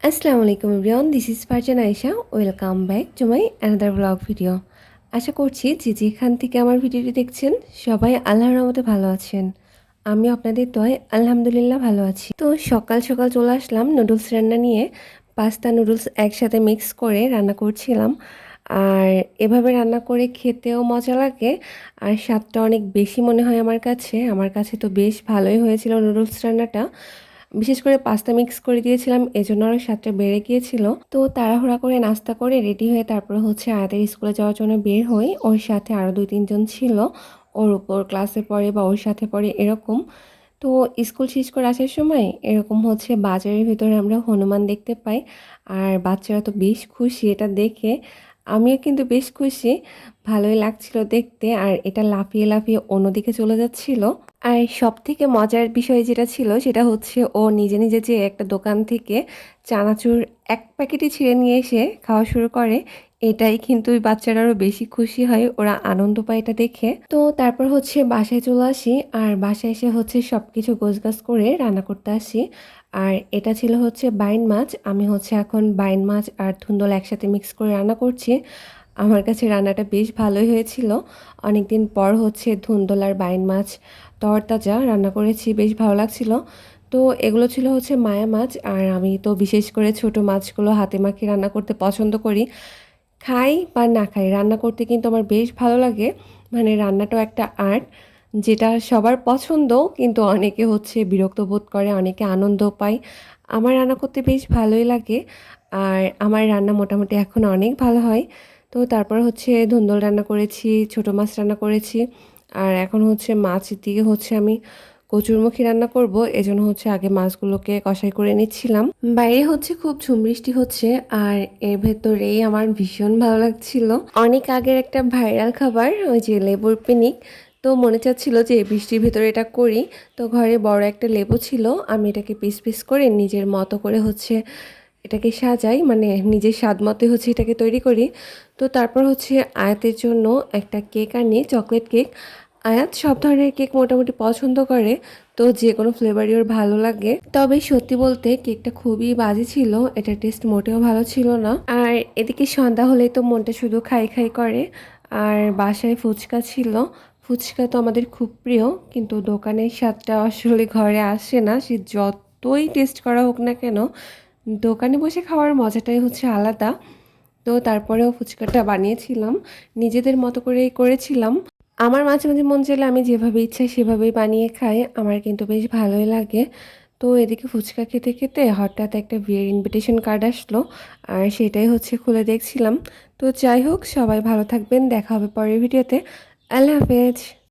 আসসালামু আলাইকুম everyone, this is Farzan Ayesha. Welcome back to my another blog video. আশা করছি যে যেখান থেকে আমার ভিডিওটি দেখছেন সবাই আল্লাহর রহমতে ভালো আছেন। আমি আপনাদের দোয়ায় আলহামদুলিল্লাহ ভালো আছি। তো সকাল সকাল চলে আসলাম নুডলস রান্না নিয়ে। পাস্তা নুডলস একসাথে মিক্স করে রান্না করছিলাম। আর এভাবে রান্না করে খেতেও মজা লাগে, আর স্বাদটা অনেক বেশি মনে হয় আমার কাছে। আমার কাছে তো বেশ ভালোই হয়েছিল নুডলস রান্নাটা। বিশেষ করে পাস্তা মিক্স করে দিয়েছিলাম, এজন্য আরও স্বাদটা বেড়ে গিয়েছিল। তো তাড়াহুড়া করে নাস্তা করে রেডি হয়ে তারপরে আয়াতের স্কুলে যাওয়ার জন্য বের হই। ওর সাথে আরও 2-3 জন ছিল, ওর উপর ক্লাসে পড়ে বা ওর সাথে পড়ে এরকম। তো স্কুল শেষ করে আসার সময় এরকম বাজারের ভিতরে আমরা হনুমান দেখতে পাই। আর বাচ্চারা তো বেশ খুশি এটা দেখে, আমিও কিন্তু বেশ খুশি। ভালোই লাগছিল দেখতে, আর এটা লাফিয়ে লাফিয়ে অন্যদিকে চলে যাচ্ছিল। আর সবথেকে মজার বিষয় যেটা ছিল সেটা হচ্ছে ও নিজে নিজে যে একটা দোকান থেকে চানাচুর এক প্যাকেটই ছিঁড়ে নিয়ে এসে খাওয়া শুরু করে। এটাই কিন্তু ওই বাচ্চারা আরও বেশি খুশি হয়, ওরা আনন্দ পায় এটা দেখে। তো তারপর বাসায় চলে আসি, আর বাসায় এসে সব কিছু গোছগাছ করে রান্না করতে আসি। আর এটা ছিল বাইন মাছ। আমি এখন বাইন মাছ আর ধুন্দল একসাথে মিক্স করে রান্না করছি। আমার কাছে রান্নাটা বেশ ভালোই হয়েছিল। অনেকদিন পর ধুন্দল আর বাইন মাছ তরতাজা রান্না করেছি, বেশ ভালো লাগছিল। তো এগুলো ছিল মায়া মাছ, আর আমি তো বিশেষ করে ছোট মাছগুলো হাতে মাখিয়ে রান্না করতে পছন্দ করি। খাই বা না খাই, রান্না করতে কিন্তু আমার বেশ ভালো লাগে। মানে রান্নাটাও একটা আর্ট, যেটা সবার পছন্দ, কিন্তু অনেকে বিরক্ত বোধ করে, অনেকে আনন্দ পায়। আমার রান্না করতে বেশ ভালোই লাগে, আর আমার রান্না মোটামুটি এখন অনেক ভালো হয়। তো তারপর ধুন্দল রান্না করেছি, ছোট মাছ রান্না করেছি, আর এখন মাছ দিয়ে আমি কচুরমুখী রান্না করব। এজন্য আগে মাছগুলোকে কষাই করে নিচ্ছিলাম। বাইরে খুব ঝুম বৃষ্টি হচ্ছে, আর এর ভেতরেই আমার ভীষণ ভালো লাগছিল অনেক আগের একটা ভাইরাল খাবার, ওই যে লেবুর পিনিক। তো মনে চাচ্ছিল যে এই বৃষ্টির ভেতরে এটা করি। তো ঘরে বড় একটা লেবু ছিল, আমি এটাকে পিস পিস করে নিজের মতো করে এটাকে সাজাই, মানে নিজের স্বাদ মতো এটাকে তৈরি করি। তো তারপর আয়াতের জন্য একটা কেক আনি, চকলেট কেক। আয়াত সব ধরনের কেক মোটামুটি পছন্দ করে, তো যে কোনো ফ্লেভারই ওর ভালো লাগে। তবে সত্যি বলতে কেকটা খুবই বাজে ছিল, এটার টেস্ট মোটেও ভালো ছিল না। আর এদিকে সন্ধ্যা হলেই তো মনটা শুধু খাই খাই করে। আর বাসায় ফুচকা ছিল। ফুচকা তো আমাদের খুব প্রিয়, কিন্তু দোকানের স্বাদটা আসলে ঘরে আসে না, সে যতই টেস্ট করা হোক না কেন। দোকানে বসে খাওয়ার মজাটাই আলাদা। তো তারপরেও ফুচকাটা বানিয়েছিলাম, নিজেদের মতো করেই করেছিলাম। আমার মাঝে মাঝে মন চাইলে আমি যেভাবে ইচ্ছা সেভাবেই বানিয়ে খাই, আমার কিন্তু বেশ ভালোই লাগে। তো এদিকে ফুচকা খেতে খেতে হঠাৎ একটা বিয়ের ইনভিটেশন কার্ড আসলো, আর সেটাই খুলে দেখছিলাম। তো যাই হোক, সবাই ভালো থাকবেন, দেখা হবে পরের ভিডিওতে। আল্লাহ হাফেজ।